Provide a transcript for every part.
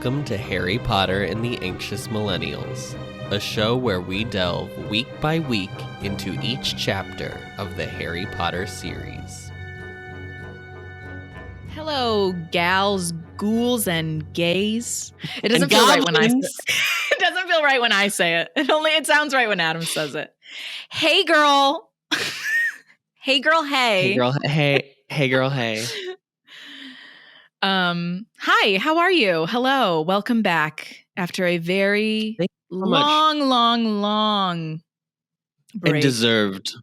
Welcome to Harry Potter and the Anxious Millennials, a show where we delve week by week into each chapter of the Harry Potter series. Hello, gals, ghouls, and gays. It doesn't feel right when I say it. It doesn't feel right when I say it. It sounds right when Adam says it. Hey, girl. Hey, girl. Hey. Hey, girl. Hey. Hey, girl. Hey. Hi. How are you? Hello. Welcome back after a very long break. And deserved.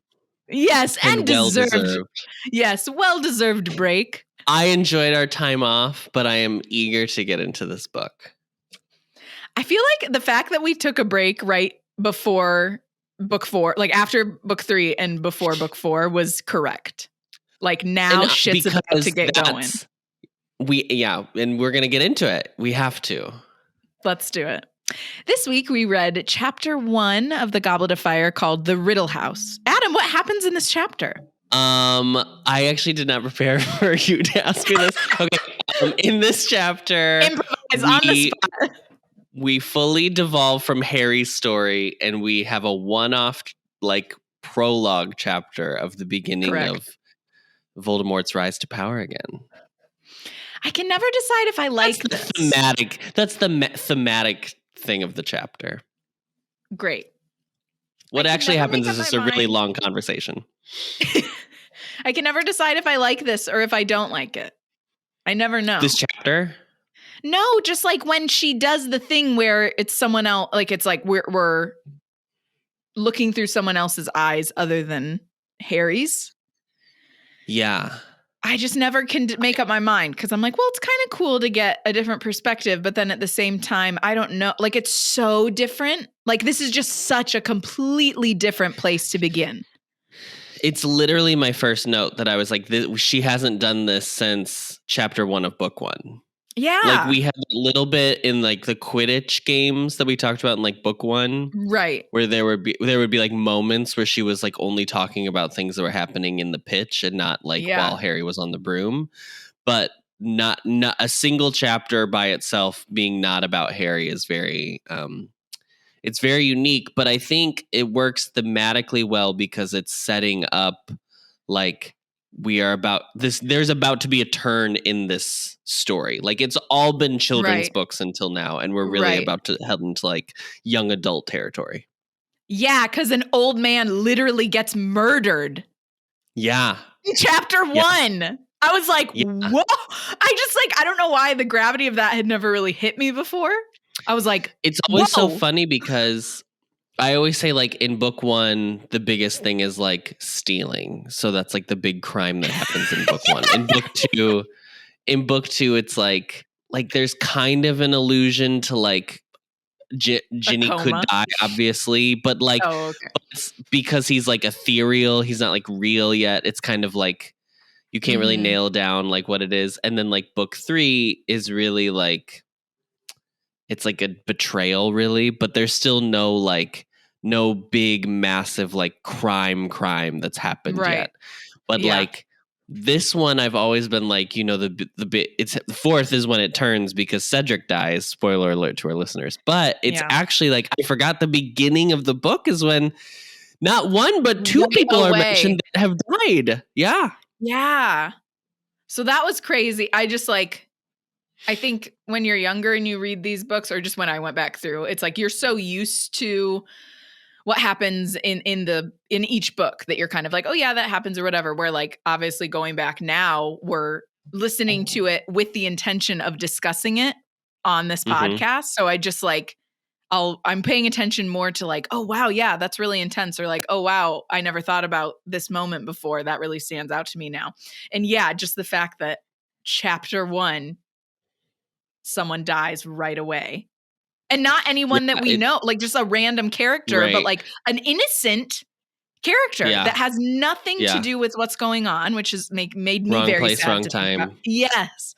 Yes, and deserved. Well-deserved. Yes, well-deserved break. I enjoyed our time off, but I am eager to get into this book. I feel like the fact that we took a break right before book 4, like after book 3 and before book 4 was correct. Like now shit's about to get going. And we're going to get into it. We have to. Let's do it. This week we read chapter 1 of The Goblet of Fire called The Riddle House. Adam, what happens in this chapter? I actually did not prepare for you to ask me this. Okay. In this chapter, improvise on the spot. We fully devolve from Harry's story, and we have a one-off, like, prologue chapter of the beginning of Voldemort's rise to power again. I can never decide if I like this. That's the thematic thing of the chapter. Great. What actually happens is just a really long conversation. I can never decide if I like this or if I don't like it. I never know. This chapter? No, just like when she does the thing where it's someone else, like it's like we're looking through someone else's eyes other than Harry's. Yeah. I just never can make up my mind because I'm like, well, it's kind of cool to get a different perspective. But then at the same time, I don't know. Like, it's so different. Like, this is just such a completely different place to begin. It's literally my first note that I was like, she hasn't done this since chapter 1 of book 1. Yeah. Like, we had a little bit in like the Quidditch games that we talked about in like book 1. Right. Where there would be like moments where she was like only talking about things that were happening in the pitch and not like while Harry was on the broom. But not a single chapter by itself being not about Harry is very it's very unique, but I think it works thematically well because it's setting up like we are about this. There's about to be a turn in this story. Like it's all been children's books until now, and we're really about to head into like young adult territory. Yeah, because an old man literally gets murdered. Yeah. In chapter 1. I was like, whoa. I don't know why the gravity of that had never really hit me before. I was like, it's always so funny because I always say like in book 1, the biggest thing is like stealing. So that's like the big crime that happens in book 1. In book 2, it's like there's kind of an allusion to like Ginny could die, obviously, but like it's because he's like ethereal, he's not like real yet. It's kind of like you can't really nail down like what it is. And then like book 3 is really like it's like a betrayal, really, but there's still no big massive like crime that's happened yet. But like this one, I've always been like, you know, the 4th is when it turns because Cedric dies. Spoiler alert to our listeners. But it's actually like I forgot the beginning of the book is when not one but 2 people are mentioned that have died. Yeah. Yeah. So that was crazy. I think when you're younger and you read these books, or just when I went back through, it's like you're so used to what happens in each book that you're kind of like, oh yeah, that happens or whatever. Where like obviously going back now, we're listening to it with the intention of discussing it on this podcast. So I just like I'm paying attention more to like, oh wow, yeah, that's really intense, or like, oh wow, I never thought about this moment before. That really stands out to me now. And yeah, just the fact that chapter 1. Someone dies right away. And not anyone that we know, like just a random character, but like an innocent character that has nothing to do with what's going on, which is made me wrong very place, sad. wrong time. Yes.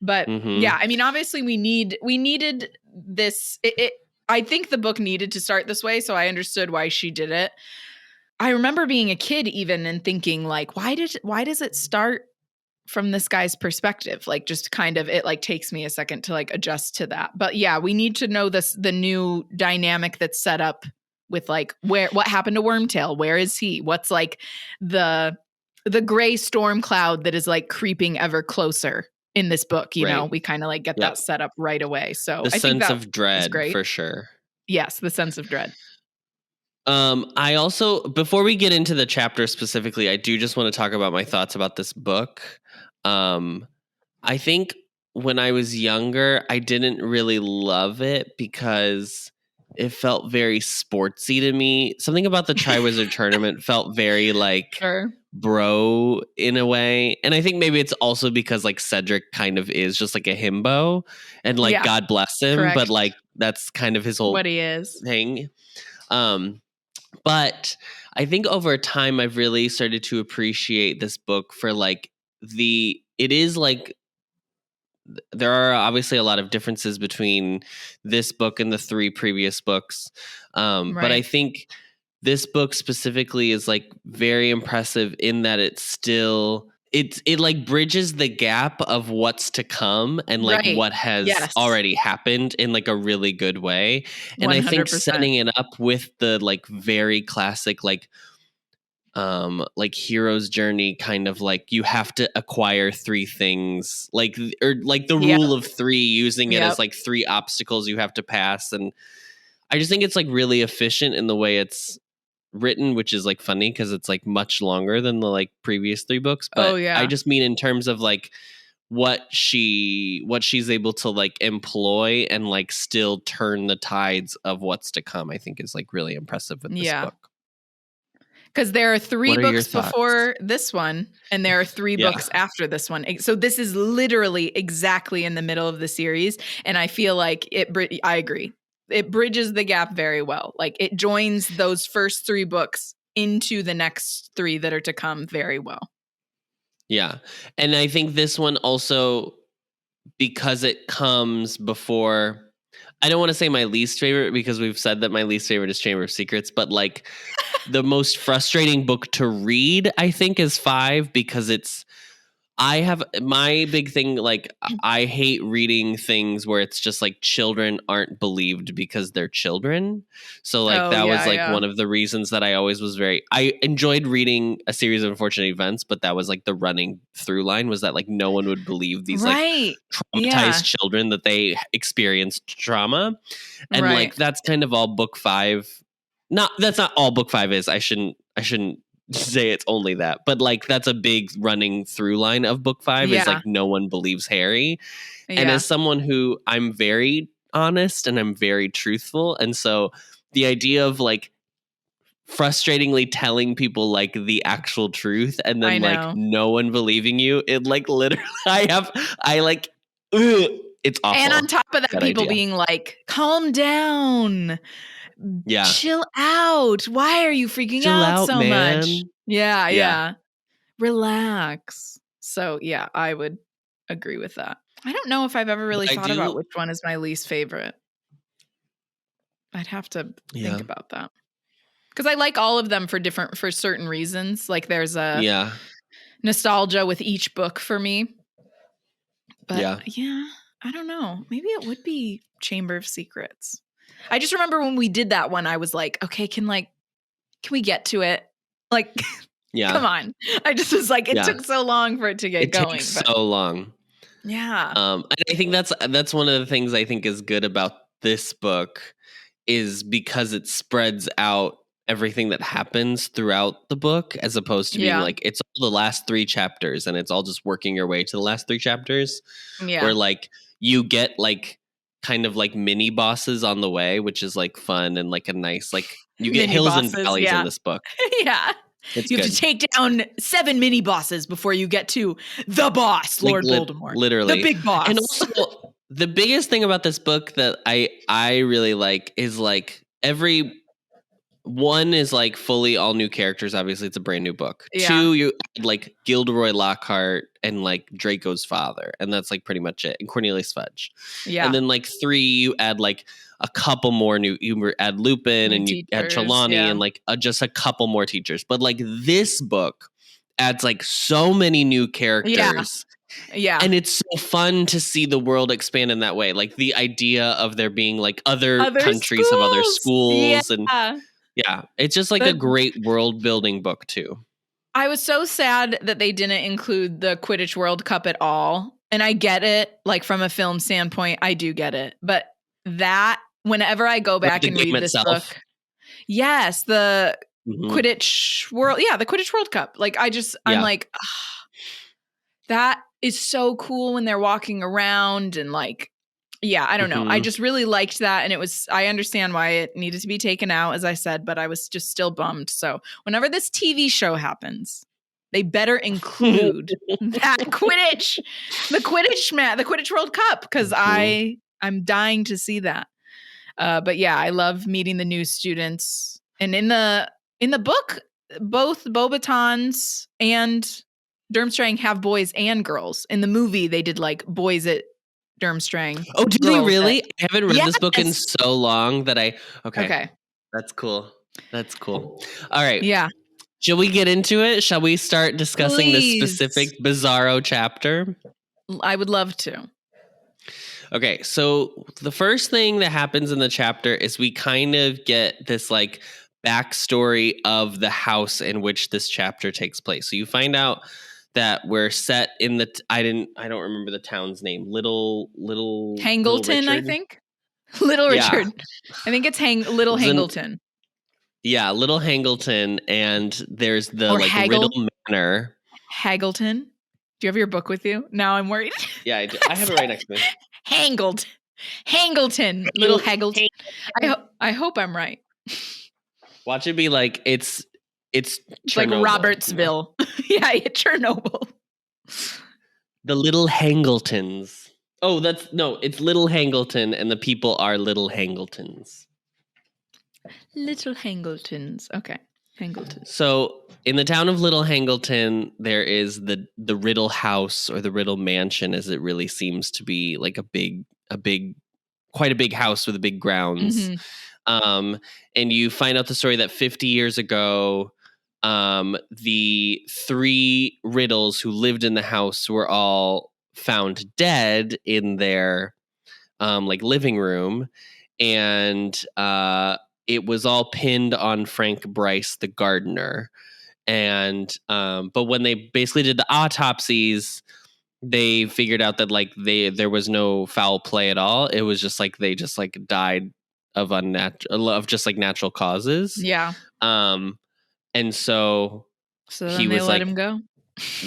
But yeah, I mean, obviously we needed this. I think the book needed to start this way. So I understood why she did it. I remember being a kid even and thinking like, why does it start from this guy's perspective, like just kind of, it like takes me a second to like adjust to that. But yeah, we need to know the new dynamic that's set up with like what happened to Wormtail? Where is he? What's like the gray storm cloud that is like creeping ever closer in this book, you know, we kind of like get that set up right away. So the I think sense that of dread great. for sure. Yes, the sense of dread. I also, before we get into the chapter specifically, I do just want to talk about my thoughts about this book. I think when I was younger, I didn't really love it because it felt very sportsy to me. Something about the Triwizard Tournament felt very like bro in a way. And I think maybe it's also because like Cedric kind of is just like a himbo and like God bless him, but like that's kind of his whole what he is thing. But I think over time I've really started to appreciate this book for like it is like there are obviously a lot of differences between this book and the 3 previous books. But I think this book specifically is like very impressive in that it's still it like bridges the gap of what's to come and like what has already happened in like a really good way. And 100%. I think setting it up with the like very classic like hero's journey, kind of like you have to acquire 3 things, like or like the rule of 3, using it as like 3 obstacles you have to pass. And I just think it's like really efficient in the way it's written, which is like funny because it's like much longer than the like previous 3 books. But I just mean in terms of like what she's able to like employ and like still turn the tides of what's to come, I think is like really impressive with this book. Because there are 3 books before this one, and there are 3 books after this one. So this is literally exactly in the middle of the series. And I feel like I agree. It bridges the gap very well. Like it joins those first 3 books into the next 3 that are to come very well. Yeah. And I think this one also, because it comes before, I don't want to say my least favorite because we've said that my least favorite is Chamber of Secrets, but like the most frustrating book to read, I think, is 5 because I have my big thing, like I hate reading things where it's just like children aren't believed because they're children. So like that was like one of the reasons that I always was I enjoyed reading A Series of Unfortunate Events, but that was like the running through line was that like no one would believe these like traumatized children that they experienced trauma. And like that's kind of all book 5. That's not all book 5 is. I shouldn't say it's only that, but like that's a big running through line of book 5 is like no one believes Harry. And as someone who I'm very honest and I'm very truthful, and so the idea of like frustratingly telling people like the actual truth and then like no one believing you, it like literally it's awful. And on top of that people being like, calm down. Chill out. Why are you freaking out so much? Yeah. Relax. So yeah, I would agree with that. I don't know if I've ever really thought about which one is my least favorite. I'd have to think about that. Because I like all of them for certain reasons. Like there's a nostalgia with each book for me. But I don't know. Maybe it would be Chamber of Secrets. I just remember when we did that one, I was like, okay, can we get to it? Like, come on. I just was like, it took so long for it to get going. So long. Yeah. And I think that's one of the things I think is good about this book is because it spreads out everything that happens throughout the book as opposed to being like, it's all the last 3 chapters and it's all just working your way to the last 3 chapters. Yeah. Where like you get like kind of like mini bosses on the way, which is like fun and like a nice, like you get hills and valleys in this book. Yeah. You have to take down 7 mini bosses before you get to the boss, Lord Voldemort. Literally. The big boss. And also the biggest thing about this book that I really like is like every one is like fully all new characters. Obviously, it's a brand new book. 2, you add like Gilderoy Lockhart and like Draco's father, and that's like pretty much it. And Cornelius Fudge. Yeah. And then like 3, you add like a couple more new. You add Lupin and you add Trelawney and like just a couple more teachers. But like this book adds like so many new characters. Yeah. And it's so fun to see the world expand in that way. Like the idea of there being like other countries have other schools. And yeah, it's just like a great world building book too. I was so sad that they didn't include the Quidditch World Cup at all. And I get it, like from a film standpoint, I do get it. But that, whenever I go back and read this book, yes, the Quidditch World, the Quidditch World Cup. Like I'm like, that is so cool when they're walking around and like, I don't know. I just really liked that. And I understand why it needed to be taken out, as I said, but I was just still bummed. So whenever this TV show happens, they better include that Quidditch, the Quidditch World Cup, because I'm dying to see that. But yeah, I love meeting the new students. And in the book, both Beauxbatons and Durmstrang have boys and girls. In the movie, they did like boys at Durmstrang. Oh, did they really? I haven't read this book in so long that Okay. That's cool. All right. Yeah. Shall we get into it? Shall we start discussing this specific Bizarro chapter? I would love to. Okay, so the first thing that happens in the chapter is we kind of get this like backstory of the house in which this chapter takes place. So you find out that we're set in the I don't remember the town's name. Little Hangleton, Little I think. Little Richard. I think it's Little Hangleton. Yeah, Little Hangleton, and there's the Riddle Manor. Haggleton. Do you have your book with you? Now I'm worried. Yeah, I do. I have it right next to me. Hangleton. Little Haggleton. I hope I'm right. Watch it be like it's like Robertsville. Yeah, Chernobyl. The Little Hangletons. Oh, it's Little Hangleton, and the people are Little Hangletons. Little Hangletons. Okay. Hangleton. So in the town of Little Hangleton, there is the Riddle House, or the Riddle Mansion, as it really seems to be, like quite a big house with big grounds. Mm-hmm. And you find out the story that 50 years ago, the 3 Riddles who lived in the house were all found dead in their living room, and it was all pinned on Frank Bryce, the gardener. And but when they basically did the autopsies, they figured out that there was no foul play at all. It was just like they just like died of natural causes. Yeah. And so then they let him go.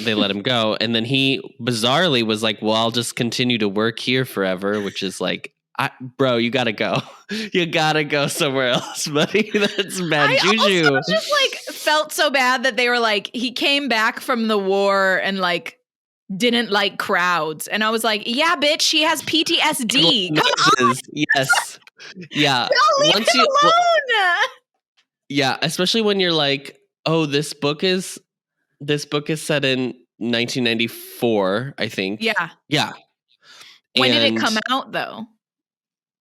They let him go, and then he bizarrely was like, "Well, I'll just continue to work here forever," which is like, bro, you gotta go. You gotta go somewhere else, buddy. That's bad juju. I also just felt so bad that they were like, he came back from the war and didn't like crowds, and I was like, yeah, bitch, she has PTSD. Come on. Yes. Yeah. Don't leave him alone. Yeah, especially when you're like, oh, this book is set in 1994, I think. Yeah. Yeah. When did it come out though?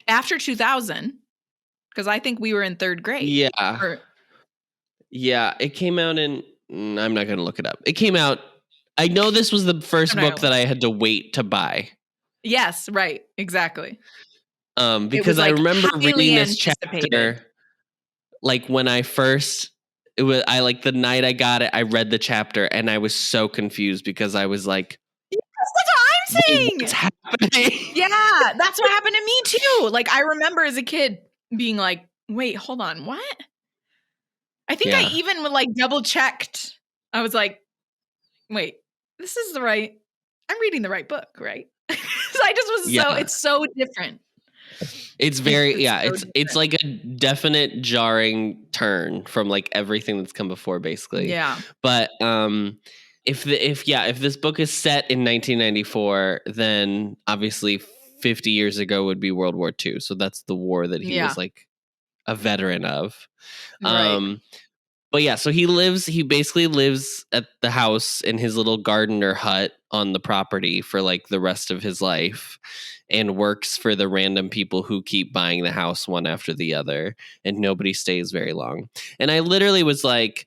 After 2000, because I think we were in 3rd grade. Yeah. Yeah, it came out in. I'm not going to look it up. It came out. I know this was the first book that I had to wait to buy. Yes, right, exactly. Because I remember reading this chapter, like when I first. The night I got it, I read the chapter and I was so confused because I was like, yes, that's what I'm saying. What's happening? Yeah, that's what happened to me too. Like I remember as a kid being like, wait, hold on, what? I think I even double checked. I was like, wait, this is the right, I'm reading the right book, right? So I just was it's so different. It's very it's like a definite jarring turn from everything that's come before, basically. Yeah. But if this book is set in 1994, then obviously 50 years ago would be World War II. So that's the war that he was a veteran of. Right. But yeah, so he basically lives at the house in his little gardener hut on the property for the rest of his life, and works for the random people who keep buying the house one after the other, and nobody stays very long. And I literally was like,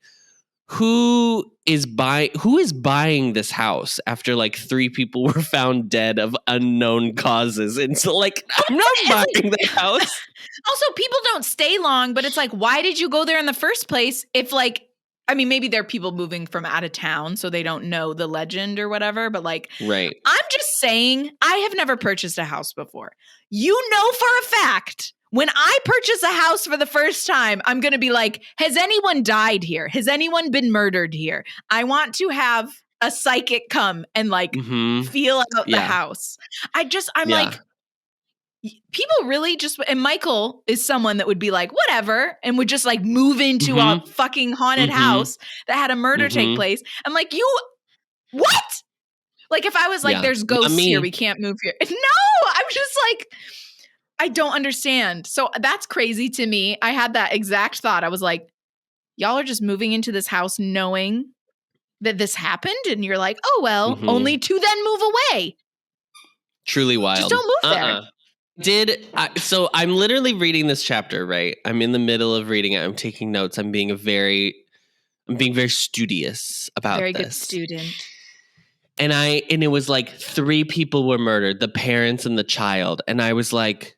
who is buying this house after like 3 people were found dead of unknown causes? And so like, I'm not buying the house. Also, people don't stay long, but it's like, why did you go there in the first place? If like, I mean, maybe there are people moving from out of town, so they don't know the legend or whatever, but like, Right. I'm just saying, I have never purchased a house before. You know for a fact, when I purchase a house for the first time, I'm going to be like, has anyone died here? Has anyone been murdered here? I want to have a psychic come and like feel out the house. I'm like, people really just, and Michael is someone that would be like, whatever, and would just like move into a fucking haunted house that had a murder take place. I'm like, what? Like if I was like, there's ghosts here, we can't move here. No, I'm just like, I don't understand. So that's crazy to me. I had that exact thought. I was like, y'all are just moving into this house knowing that this happened. And you're like, oh, well, only to then move away. Truly wild. Just don't move there. So I'm literally reading this chapter, right? I'm in the middle of reading it. I'm taking notes. I'm being very studious about very this. Good student. And it was like 3 people were murdered, the parents and the child. And I was like,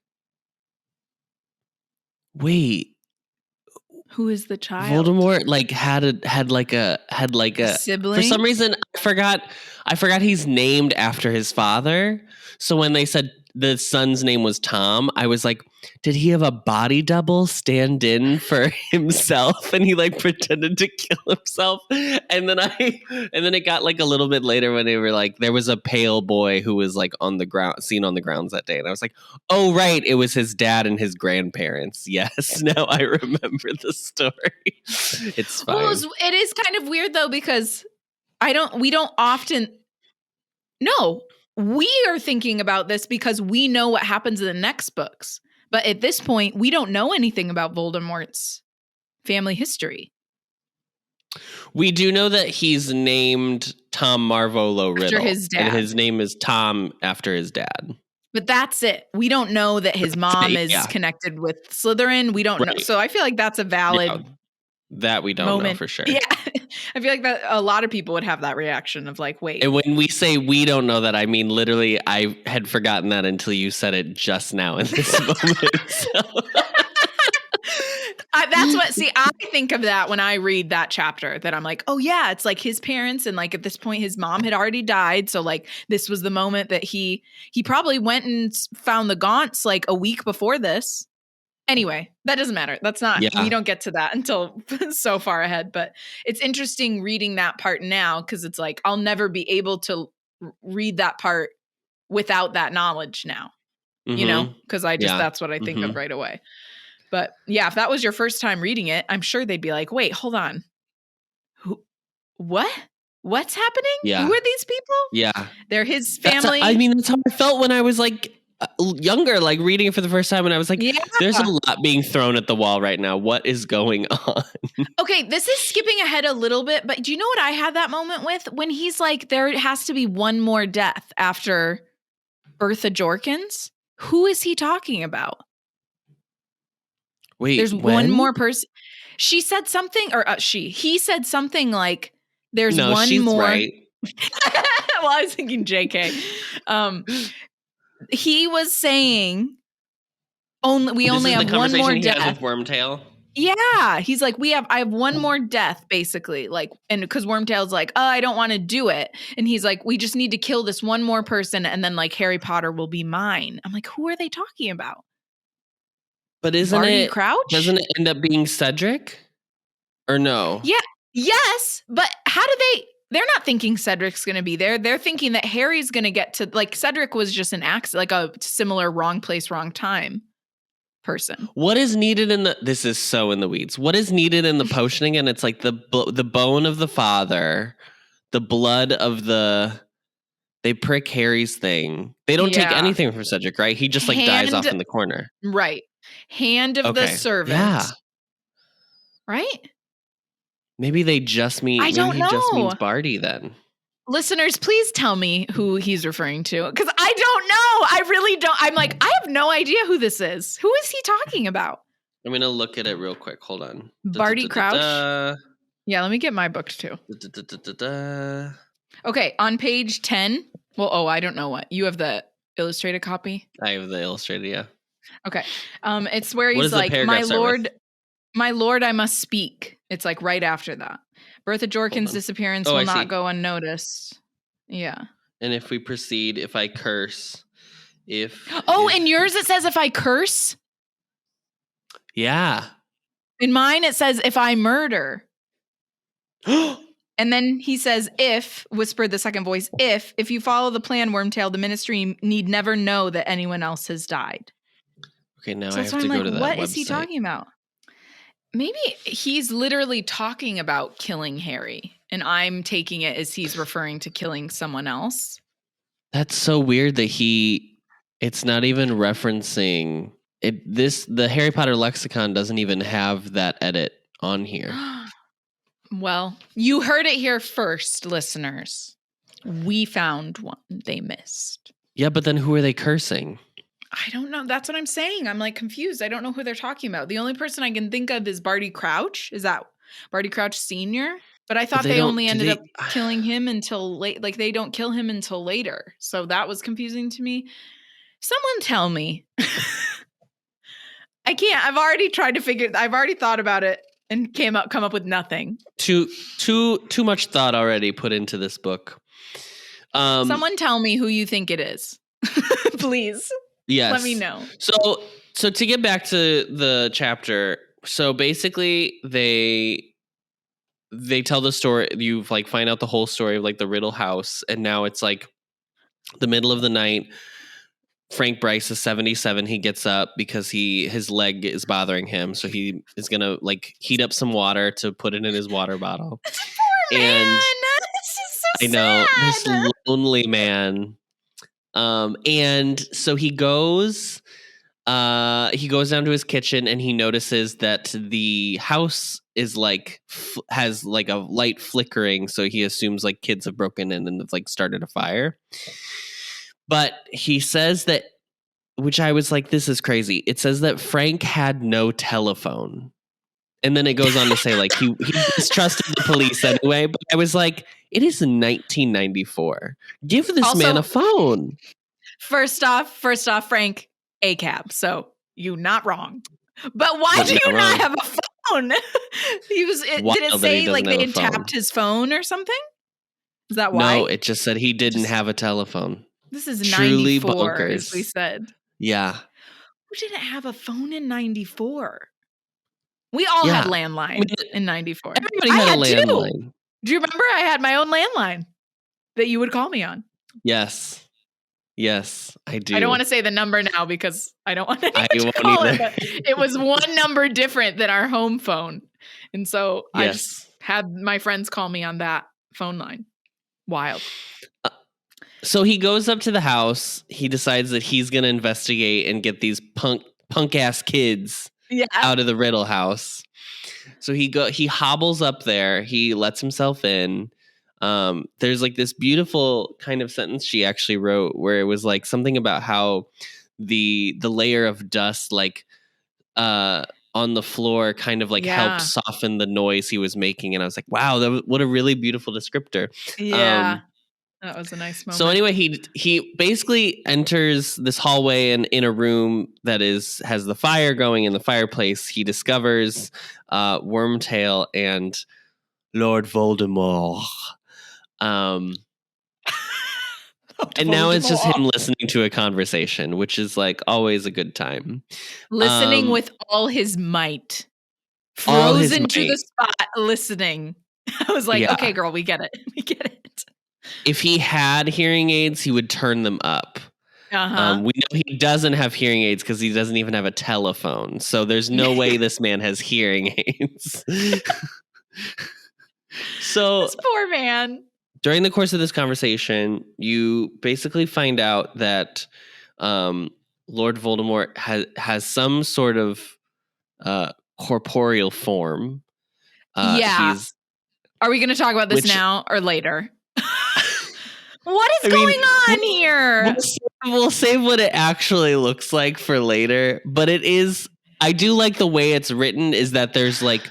wait, who is the child? Voldemort like had like a sibling. For some reason, I forgot he's named after his father. So when they said the son's name was Tom, I was like, did he have a body double stand in for himself? And he like pretended to kill himself. And then it got like a little bit later when they were like, there was a pale boy who was like seen on the grounds that day. And I was like, oh, right. It was his dad and his grandparents. Yes. Now I remember the story. It's fine. Well, it is kind of weird though, because we don't often. No, we are thinking about this because we know what happens in the next books. But at this point, we don't know anything about Voldemort's family history. We do know that he's named Tom Marvolo Riddle. After his dad. And his name is Tom after his dad. But that's it. We don't know that his mom is connected with Slytherin. We don't know. So I feel like that's a valid that we don't know for sure. Yeah. I feel like that a lot of people would have that reaction of like, wait. And when we say we don't know that, I mean, literally, I had forgotten that until you said it just now in this moment. So. I think of that when I read that chapter, that I'm like, oh yeah, it's like his parents. And like at this point, his mom had already died. So like this was the moment that he probably went and found the Gaunts like a week before this. Anyway, that doesn't matter. That's not, we don't get to that until so far ahead, but it's interesting reading that part now. Cause it's like, I'll never be able to read that part without that knowledge now, you know? Cause that's what I think of right away. But yeah, if that was your first time reading it, I'm sure they'd be like, wait, hold on. What? What's happening? Yeah. Who are these people? Yeah. They're his family. That's how I felt when I was like younger, like reading it for the first time. And I was like, there's a lot being thrown at the wall right now. What is going on? Okay, this is skipping ahead a little bit, but do you know what I had that moment with? When he's like, there has to be one more death after Bertha Jorkins. Who is he talking about? Wait, there's one more person. She said something, or he said something like, there's one more. Right. Well, I was thinking JK. He was saying we only have one more death. With Wormtail. Yeah, he's like, I have one more death, basically, like, and because Wormtail's like, oh, I don't want to do it, and he's like, we just need to kill this one more person, and then like Harry Potter will be mine. I'm like, who are they talking about? But isn't Barty it Crouch? Doesn't it end up being Cedric? Or no? Yeah. Yes, but how do they? They're not thinking Cedric's going to be there. They're thinking that Harry's going to get to, like, Cedric was just an accident, like a similar wrong place, wrong time person. What is needed this is so in the weeds. What is needed in the potioning? And it's like the bone of the father, the blood of they prick Harry's thing. They don't take anything from Cedric, right? He just like dies off in the corner. Right. Hand of the servant. Yeah. Right? Maybe they just mean. I don't know. He just means Barty then. Listeners, please tell me who he's referring to, because I don't know. I really don't. I'm like, I have no idea who this is. Who is he talking about? I'm gonna look at it real quick. Hold on. Barty Crouch. Yeah, let me get my book too. Da-da-da-da-da. Okay, on page 10. Well, I don't know what. You have the illustrated copy? I have the illustrated, yeah. Okay. It's where What he's does the like, paragraph start with? my lord, I must speak. It's like right after that. Bertha Jorkins' on. disappearance Oh, will I not see. go unnoticed. Yeah. And if we proceed, if I curse, Oh, in yours it says if I curse. Yeah. In mine it says if I murder. And then he says, if, whispered the second voice, if you follow the plan, Wormtail, the ministry need never know that anyone else has died. Okay, now So I that's have why to I'm go like, to that what website. is he talking about? Maybe he's literally talking about killing Harry, and I'm taking it as he's referring to killing someone else. That's so weird that it's not even referencing it. The Harry Potter lexicon doesn't even have that edit on here. Well, you heard it here first, listeners. We found one they missed. Yeah, but then who are they cursing? I don't know. That's what I'm saying. I'm like confused. I don't know who they're talking about. The only person I can think of is Barty Crouch. Is that Barty Crouch Sr.? But I thought they only ended up killing him until late. Like they don't kill him until later. So that was confusing to me. Someone tell me. I can't. I've already tried to figure. I've already thought about it and come up with nothing. Too much thought already put into this book. Someone tell me who you think it is, please. Yes. Let me know. So to get back to the chapter, so basically they tell the story. You like find out the whole story of like the Riddle House, and now it's like the middle of the night. Frank Bryce is 77. He gets up because his leg is bothering him, so he is gonna like heat up some water to put it in his water bottle. Poor And man. This is so I know sad. this lonely man. And so he goes down to his kitchen and he notices that the house is like has like a light flickering, so he assumes like kids have broken in and have like started a fire. But he says that, which I was like, this is crazy. It says that Frank had no telephone. And then it goes on to say like he distrusted the police anyway, but I was like, it is 1994. Give this man a phone. First off, Frank, a cab. So you not wrong. But why do you not have a phone? Did it say like they had tapped his phone or something? Is that why? No, it just said he didn't have a telephone. This is truly 94, bonkers. as we said. Yeah. Who didn't have a phone in 94? We all had landlines in 94. Everybody had a landline. Too. Do you remember I had my own landline that you would call me on? Yes. Yes, I do. I don't want to say the number now because I don't want anyone to call it. But it was one number different than our home phone. And so I just had my friends call me on that phone line. Wild. So he goes up to the house. He decides that he's going to investigate and get these punk ass kids out of the Riddle House. So he hobbles up there. He lets himself in. There's like this beautiful kind of sentence she actually wrote where it was like something about how the layer of dust like on the floor kind of like helped soften the noise he was making. And I was like, wow, what a really beautiful descriptor. Yeah. That was a nice moment. So anyway, he basically enters this hallway and in a room that has the fire going in the fireplace. He discovers Wormtail and Lord Voldemort. And now it's just him listening to a conversation, which is like always a good time. Listening with all his might. Frozen to the spot listening. I was like, okay, girl, we get it. We get it. If he had hearing aids, he would turn them up. We know he doesn't have hearing aids because he doesn't even have a telephone. So there's no way this man has hearing aids. So this poor man. During the course of this conversation, you basically find out that Lord Voldemort has some sort of corporeal form. Are we going to talk about this now or later? What is going on here? We'll save what it actually looks like for later. But it is, I do like the way it's written is that there's like,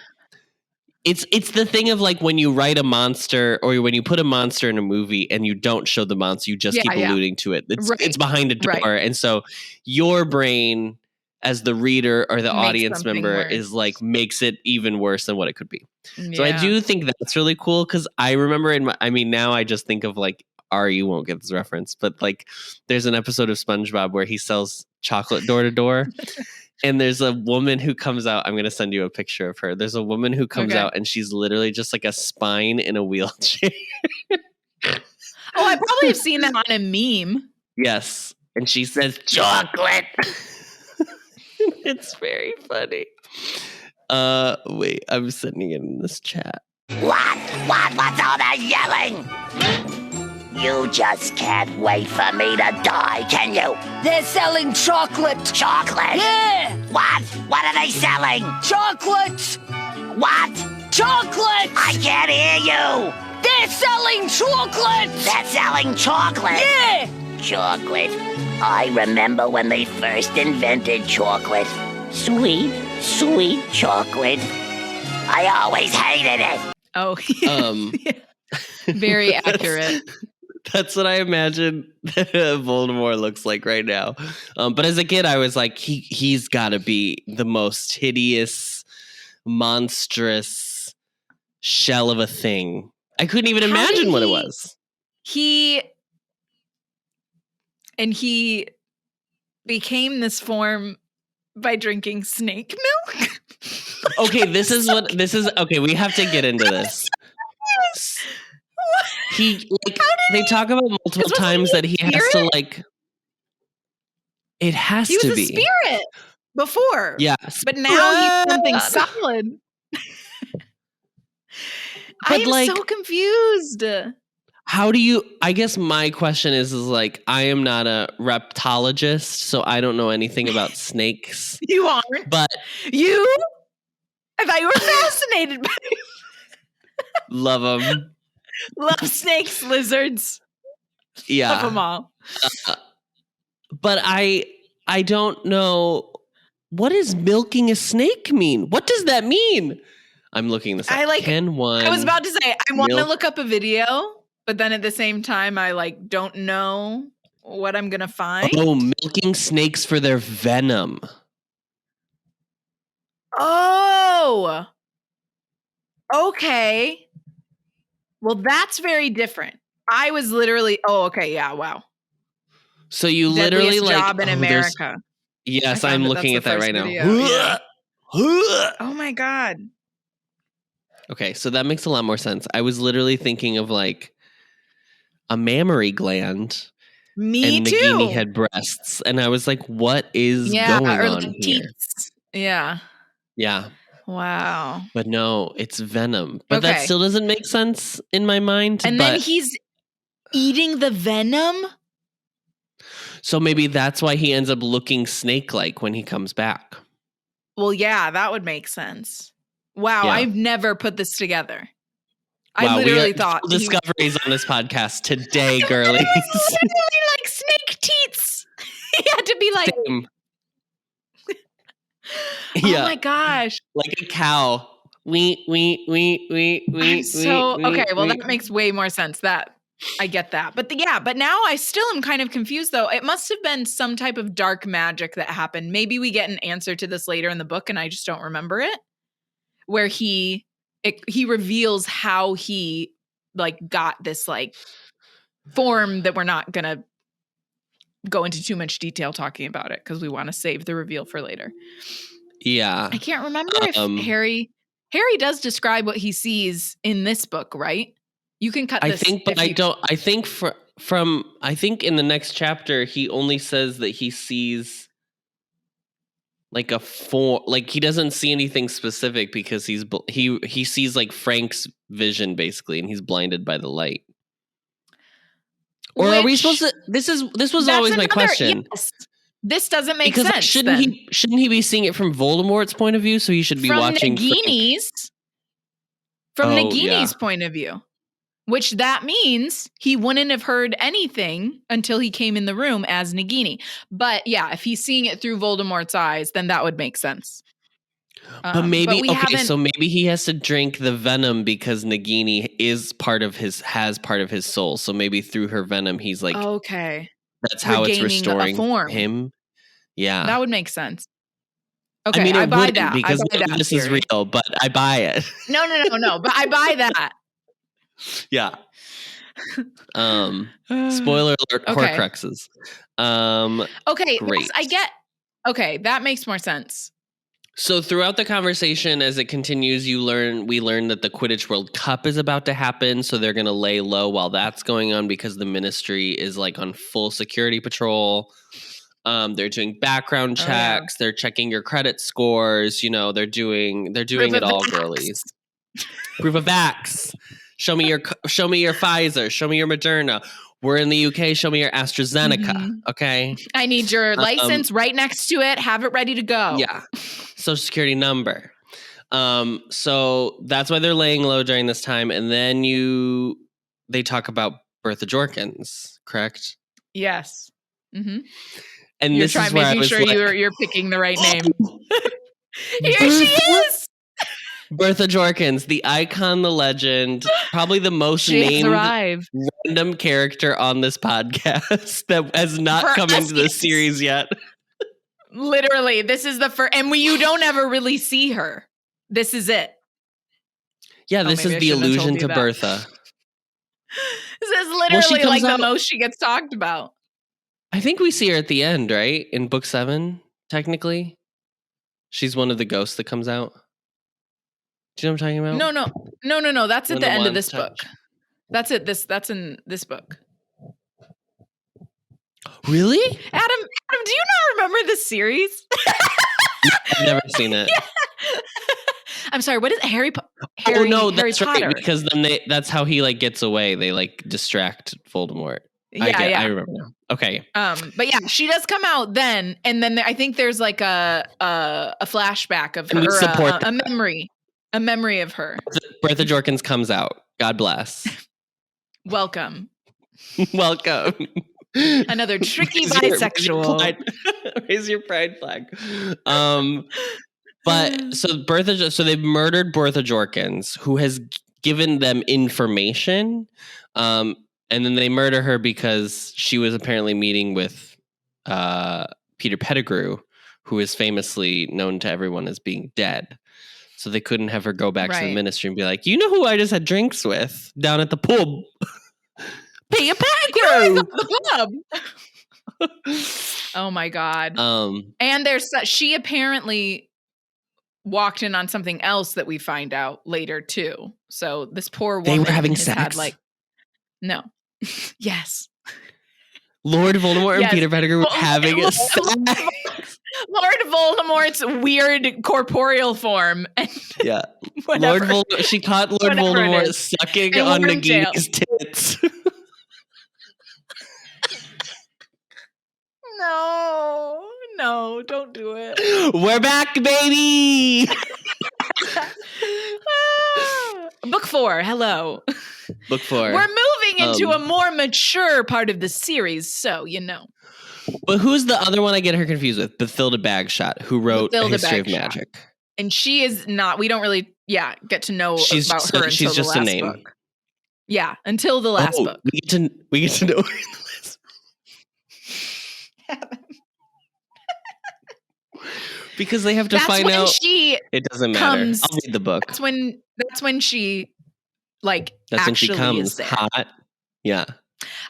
It's the thing of like when you write a monster or when you put a monster in a movie and you don't show the monster, you just keep alluding to it. It's behind a door. Right. And so your brain as the reader or the audience member is like makes it even worse than what it could be. Yeah. So I do think that's really cool because I remember now I just think of like Ari won't get this reference, but like there's an episode of SpongeBob where he sells chocolate door to door. And there's a woman who comes out. I'm going to send you a picture of her. There's a woman who comes out and she's literally just like a spine in a wheelchair. I probably have seen that on a meme. Yes. And she says, chocolate. It's very funny. Wait, I'm sending it in this chat. What's all that yelling? You just can't wait for me to die, can you? They're selling chocolate. Chocolate? Yeah. What are they selling? Chocolate. What? Chocolate. I can't hear you. They're selling chocolate. They're selling chocolate? Yeah. Chocolate. I remember when they first invented chocolate. Sweet, sweet chocolate. I always hated it. Oh, very accurate. That's what I imagine Voldemort looks like right now. But as a kid, I was like, he's got to be the most hideous, monstrous shell of a thing. I couldn't even imagine what it was. He became this form by drinking snake milk. Okay, okay, we have to get into this. They talk about multiple times that he has to like. It has to be. He was a spirit before. Yes. But now he's something solid. I am so confused. How do you, I guess my question is like, I am not a reptologist, so I don't know anything about snakes. You aren't. But you? I thought you were fascinated by it. Love them. Love snakes, lizards. Yeah. Love them all. But I don't know. What does milking a snake mean? What does that mean? I'm looking this up. I was about to say, I want to look up a video, but then at the same time, I don't know what I'm going to find. Oh, milking snakes for their venom. Oh, okay. Well, that's very different. I was literally, okay, yeah, wow. So you literally job in America. Yes, I'm looking at that right now. Yeah. Oh my God. Okay, so that makes a lot more sense. I was literally thinking of like a mammary gland. Me and too. Nagini had breasts, and I was like, "What is going on here?" Teats. Yeah. Yeah. Wow. But no, it's venom. But that still doesn't make sense in my mind. And then he's eating the venom. So maybe that's why he ends up looking snake-like when he comes back. Well, yeah, that would make sense. Wow, yeah. I've never put this together. Wow, I literally thought discoveries on this podcast today, girlies. It was literally like snake teats. He had to be like, same. Oh my gosh, like a cow. We. Okay, well that makes way more sense. That I get that, but but now I still am kind of confused though. It must have been some type of dark magic that happened. Maybe we get an answer to this later in the book, and I just don't remember it. Where he reveals how he got this form that we're not gonna go into too much detail talking about it because we want to save the reveal for later. Yeah, I can't remember if Harry does describe what he sees in this book, right? You can cut this. I think, but I don't. I think I think in the next chapter he only says that he sees like a form. Like he doesn't see anything specific because he sees like Frank's vision basically, and he's blinded by the light. Or are we supposed to? This was always my question. Yes. This doesn't make sense. Shouldn't he be seeing it from Voldemort's point of view? So he should be watching Nagini's. From Nagini's point of view, which that means he wouldn't have heard anything until he came in the room as Nagini. But yeah, if he's seeing it through Voldemort's eyes, then that would make sense. But maybe we haven't. so maybe he has to drink the venom because Nagini has part of his soul. So maybe through her venom, he's like, Okay, that's how it's regaining a restoring form. him. Yeah, That would make sense. Okay, I mean, I it buy wouldn't that. because I buy none of that this is theory. real, but I buy it. No, but I buy that. Yeah. Spoiler alert, Okay. Horcruxes. Okay, great. I get. Okay, that makes more sense. So throughout the conversation, as it continues, we learn that the Quidditch World Cup is about to happen. So they're going to lay low while that's going on because the Ministry is like on full security patrol. They're doing background checks. They're checking your credit scores. You know, they're doing it all, girlies. Proof of vax. Show me your Pfizer. Show me your Moderna. We're in the UK. Show me your AstraZeneca. Okay. I need your license right next to it. Have it ready to go. Yeah. Social security number. So that's why they're laying low during this time. And then they talk about Bertha Jorkins, correct? Yes. Mm-hmm. And You're this is where I was sure like, you're picking the right name. Here she is. Bertha Jorkins, the icon, the legend, probably the most named random character on this podcast that has not come into the series yet. Literally, this is the first, and you don't ever really see her. This is it. Yeah, this is the allusion to Bertha. This is literally like the most she gets talked about. I think we see her at the end, right? In book 7, technically. She's one of the ghosts that comes out. Do you know what I'm talking about? No. That's at the end of this book. That's it. That's in this book. Really? Adam, do you not remember this series? I've never seen it. Yeah. I'm sorry. What is Harry Potter? That's right. Because then that's how he like gets away. They like distract Voldemort. I remember now. Okay. But yeah, she does come out then, and then I think there's like a flashback of her, a memory of her. Bertha Jorkins comes out. God bless. Welcome. Welcome. Another tricky bisexual. Raise your pride flag. But so they've murdered Bertha Jorkins, who has given them information. And then they murder her because she was apparently meeting with Peter Pettigrew, who is famously known to everyone as being dead. So they couldn't have her go back to the Ministry and be like, you know who I just had drinks with down at the pub? Peter Pettigrew! The pub! Oh my God. And she apparently walked in on something else that we find out later too. So this poor woman. They were having sex? No. Yes. Lord Voldemort and Peter Pettigrew were having sex. Lord Voldemort's weird corporeal form. Yeah. Lord Voldemort. She caught Lord Voldemort sucking on Nagini's tits. No, don't do it. We're back, baby. Book 4. Hello. Book 4. We're moving into a more mature part of the series, so you know. But who's the other one I get her confused with? Bathilda Bagshot, who wrote A History of Magic. And she is not, we don't really, get to know about her until the last book. Yeah, until the last book. We get to know her in the last book. Because they have to find out. It doesn't matter. I'll read the book. That's when she, like, that's when she comes. Is there. Hot. Yeah.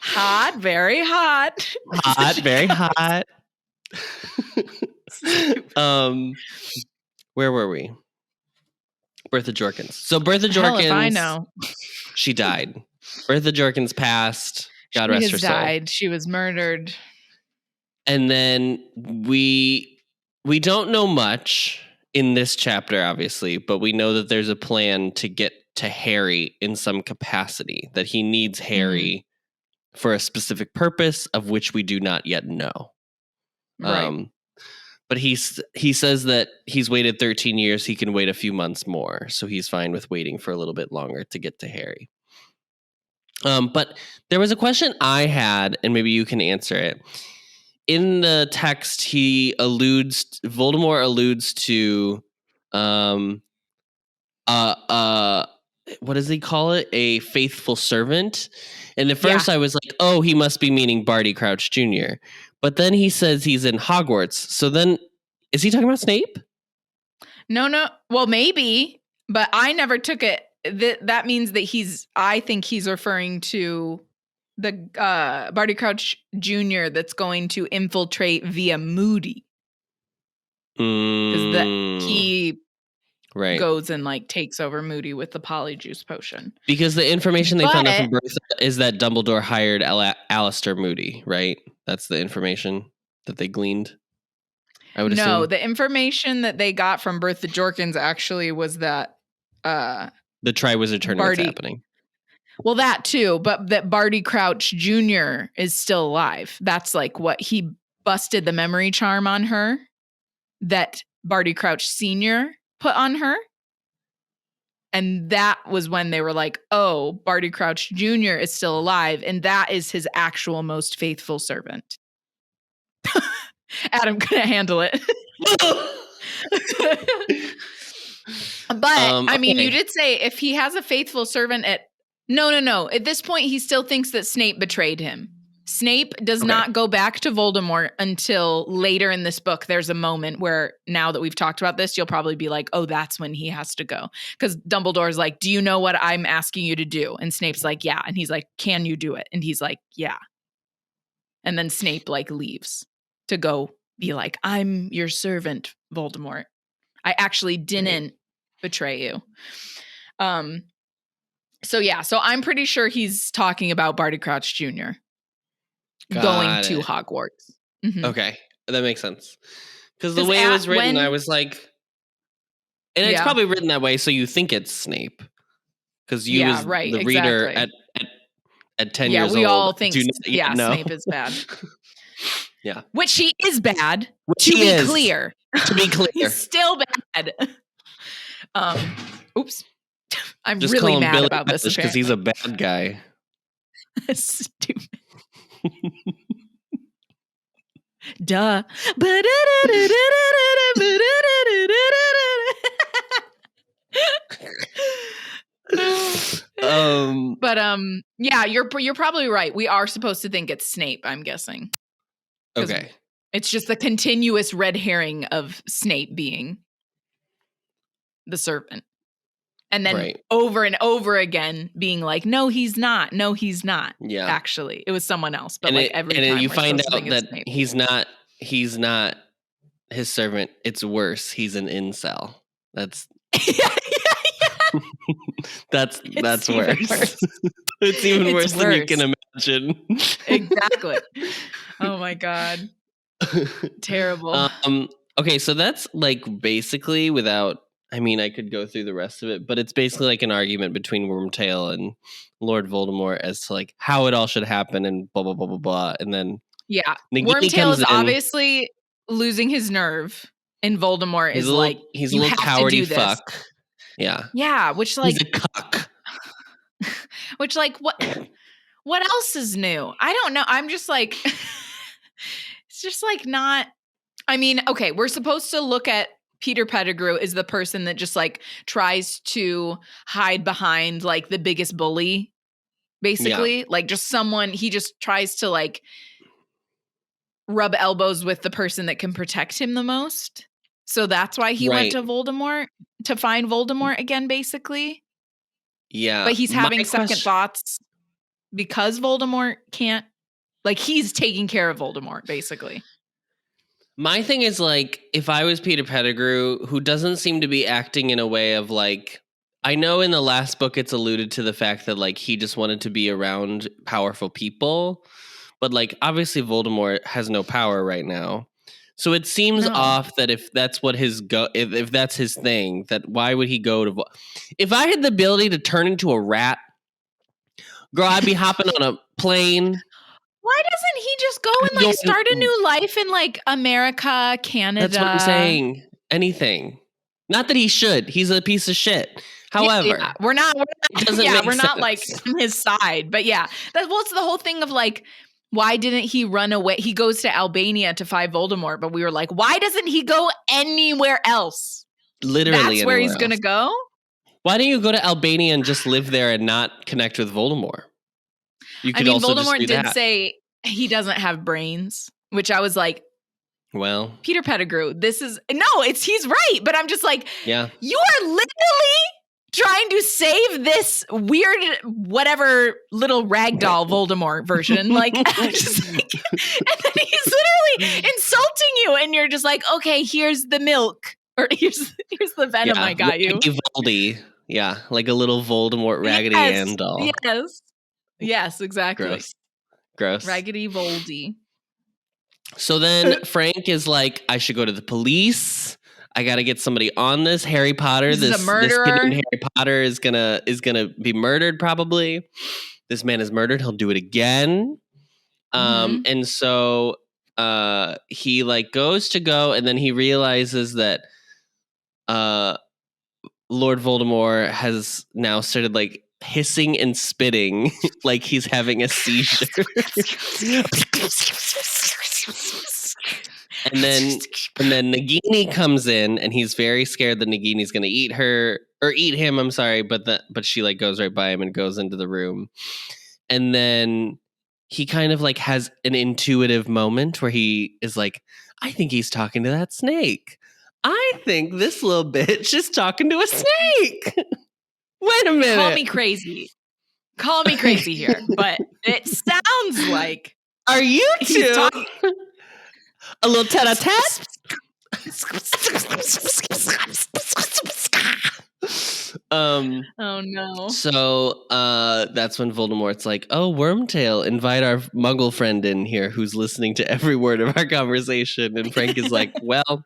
Hot, very hot. Hot, very hot. Where were we? Bertha Jorkins. So Bertha Jorkins. Hell if I know. She died. Bertha Jorkins passed. God rest her soul. She died. She was murdered. And then we don't know much in this chapter, obviously, but we know that there's a plan to get to Harry in some capacity, that he needs Harry for a specific purpose of which we do not yet know. Right. But he says that he's waited 13 years. He can wait a few months more. So he's fine with waiting for a little bit longer to get to Harry. But there was a question I had, and maybe you can answer it. In the text, Voldemort alludes to what does he call it? A faithful servant. And at first I was like, oh, he must be meaning Barty Crouch Jr. But then he says he's in Hogwarts. So then is he talking about Snape? No. Well, maybe, but I never took it. That means that I think he's referring to the Barty Crouch Jr. that's going to infiltrate via Moody. Because he goes and like takes over Moody with the polyjuice potion. Because the information they found out from Bertha is that Dumbledore hired Alistair Moody, right? That's the information that they gleaned. I would assume. No, the information that they got from Bertha Jorkins actually was that the Triwizard Tournament's happening. Well, that too, but that Barty Crouch Jr. is still alive. That's like what he busted the memory charm on her that Barty Crouch Sr. put on her. And that was when they were like, oh, Barty Crouch Jr. is still alive. And that is his actual most faithful servant. Adam couldn't handle it. But I mean, you did say if he has a faithful servant No. At this point, he still thinks that Snape betrayed him. Snape does not go back to Voldemort until later in this book. There's a moment where now that we've talked about this, you'll probably be like, oh, that's when he has to go. Because Dumbledore's like, do you know what I'm asking you to do? And Snape's like, yeah. And he's like, can you do it? And he's like, yeah. And then Snape like leaves to go be like, I'm your servant, Voldemort. I actually didn't betray you. So I'm pretty sure he's talking about Barty Crouch Jr. going to Hogwarts. Mm-hmm. Okay, that makes sense. Because the way it was written, I was like, and it's probably written that way so you think it's Snape. Because you as the reader at 10 years old. Yeah, we all think Snape is bad. Yeah. Which he is bad. To be clear. He's still bad. Oops. I'm just really mad Billy about this because he's a bad guy. Stupid. Duh. You're probably right. We are supposed to think it's Snape, I'm guessing. Okay. It's just the continuous red herring of Snape being the servant. And then over and over again being like, no, he's not. No, he's not. Yeah. Actually, it was someone else. But every time you find out that Snape. he's not his servant. It's worse. He's an incel. That's that's worse. It's even worse than you can imagine. Exactly. Oh my God. Terrible. Okay, so that's like basically without. I mean, I could go through the rest of it, but it's basically like an argument between Wormtail and Lord Voldemort as to like how it all should happen and blah, blah, blah, blah, blah. And then Wormtail is obviously losing his nerve and Voldemort is like, he's a little cowardy fuck. Yeah. Yeah. Which like, he's a cuck. Which like, what else is new? I don't know. I'm just like, it's just like not, I mean, okay, we're supposed to look at Peter Pettigrew is the person that just like tries to hide behind like the biggest bully, basically. Yeah. Like just someone, he just tries to like rub elbows with the person that can protect him the most. So that's why he went to Voldemort to find Voldemort again, basically. Yeah. But he's having second thoughts because Voldemort can't, like he's taking care of Voldemort, basically. My thing is, like, if I was Peter Pettigrew, who doesn't seem to be acting in a way of, like, I know in the last book it's alluded to the fact that, like, he just wanted to be around powerful people. But, like, obviously Voldemort has no power right now. So it seems off that if that's what if that's his thing, that why would he go to... If I had the ability to turn into a rat, girl, I'd be hopping on a plane... Why doesn't he just go and like start a new life in like America, Canada? That's what I'm saying. Anything. Not that he should. He's a piece of shit. However, we're not like on his side. But yeah, it's the whole thing of like, why didn't he run away? He goes to Albania to fight Voldemort, but we were like, why doesn't he go anywhere else? Literally That's where he's anywhere going to else. go? Why don't you go to Albania and just live there and not connect with Voldemort? You could also just Voldemort do did that. say he doesn't have brains, which I was like, Well, Peter Pettigrew, he's right. But I'm just like, yeah. you are literally trying to save this weird, whatever little ragdoll Voldemort version. Like, I'm just like, and then he's literally insulting you. And you're just like, okay, here's the milk. Or here's the venom I got you. Voldy. Yeah, like a little Voldemort Raggedy Ann doll. Yes, exactly. Gross. Raggedy Voldy. So then Frank is like, I should go to the police. I got to get somebody on this. Harry Potter, This is a murderer. This kid named Harry Potter is gonna be murdered probably. This man is murdered. He'll do it again. And so he like goes to go, and then he realizes that Lord Voldemort has now started like hissing and spitting like he's having a seizure. And then Nagini comes in, and he's very scared that Nagini's going to eat him. I'm sorry, but she like goes right by him and goes into the room. And then he kind of like has an intuitive moment where he is like, I think he's talking to that snake. I think this little bitch is talking to a snake. Wait a minute. Call me crazy here, but it sounds like. Are you two a little tete-a-tete? Oh no. So that's when Voldemort's like, oh, Wormtail, invite our muggle friend in here who's listening to every word of our conversation. And Frank is like, well,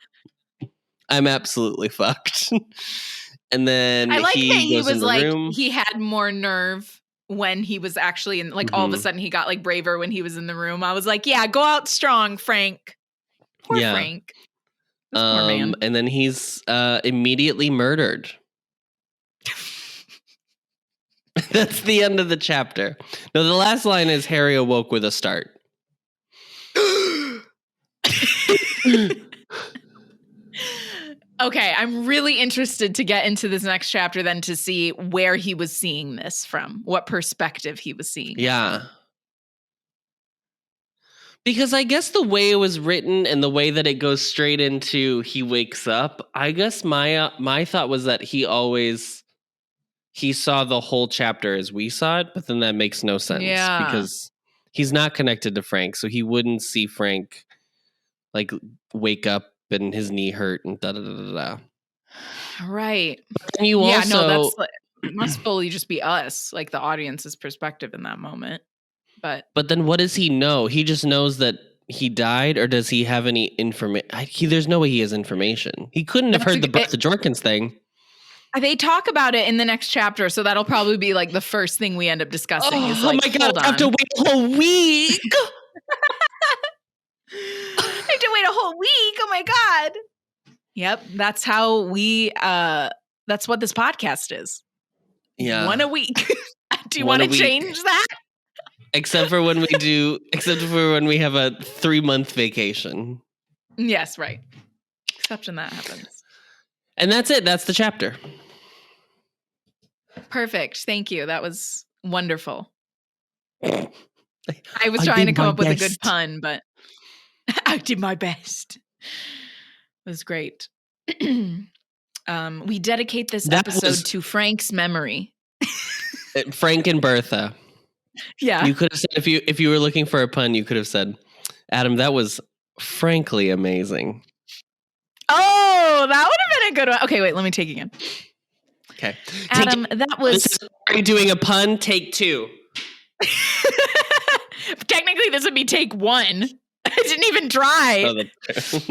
I'm absolutely fucked. And then I like that he was like, room. He had more nerve when he was actually in, like all of a sudden he got like braver when he was in the room. I was like, yeah, go out strong, Frank. Poor Frank. Poor man. And then he's immediately murdered. That's the end of the chapter. No, the last line is Harry awoke with a start. Okay, I'm really interested to get into this next chapter then to see where he was seeing this from, what perspective he was seeing. Yeah. Because I guess the way it was written and the way that it goes straight into he wakes up, I guess my thought was that he saw the whole chapter as we saw it, but then that makes no sense because he's not connected to Frank, so he wouldn't see Frank like wake up and his knee hurt and da da da da da. Right. But then you also it must fully just be us, like the audience's perspective in that moment. But then what does he know? He just knows that he died, or does he have any information? There's no way he has information. He couldn't have heard the Bertha Jorkins thing. They talk about it in the next chapter, so that'll probably be like the first thing we end up discussing. Oh my god, I have to wait a whole week. I have to wait a whole week. Oh my god. Yep, that's how that's what this podcast is. Yeah. One a week. Do you want to change that? Except for when we have a 3-month vacation. Yes, right. Except when that happens. And that's it. That's the chapter. Perfect. Thank you. That was wonderful. I was trying to come up with a good pun, but I did my best. It was great. We dedicate this episode to Frank's memory. Frank and Bertha. Yeah. You could have said, if you were looking for a pun, you could have said, Adam, that was frankly amazing. Oh, that would have been a good one. Okay, wait, let me take again. Okay. Adam, that was... Are you doing a pun? Take 2. Technically, this would be take 1. I didn't even try. Oh, that's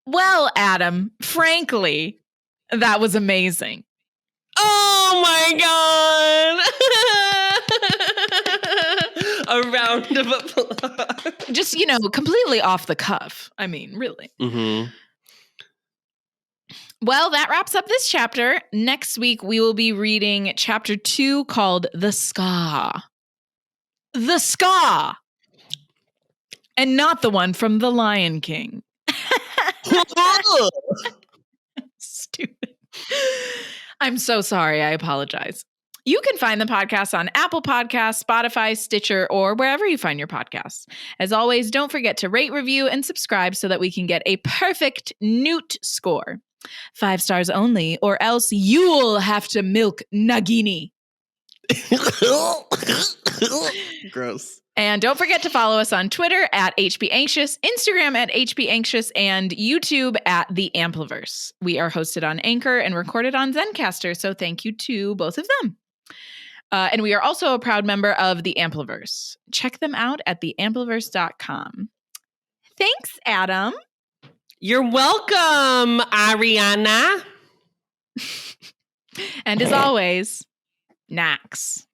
well, Adam, frankly, that was amazing. Oh my god! A round of applause. Just, completely off the cuff. I mean, really. Mm-hmm. Well, that wraps up this chapter. Next week, we will be reading chapter 2 called The Ska. The Ska! And not the one from The Lion King. Stupid. I'm so sorry. I apologize. You can find the podcast on Apple Podcasts, Spotify, Stitcher, or wherever you find your podcasts. As always, don't forget to rate, review, and subscribe so that we can get a perfect Newt score. 5 stars only, or else you'll have to milk Nagini. Gross. And don't forget to follow us on Twitter at HBAnxious, Instagram at HBAnxious, and YouTube at The Ampliverse. We are hosted on Anchor and recorded on Zencaster, so thank you to both of them. And we are also a proud member of The Ampliverse. Check them out at theampliverse.com. Thanks, Adam. You're welcome, Ariana. And as always, Nax.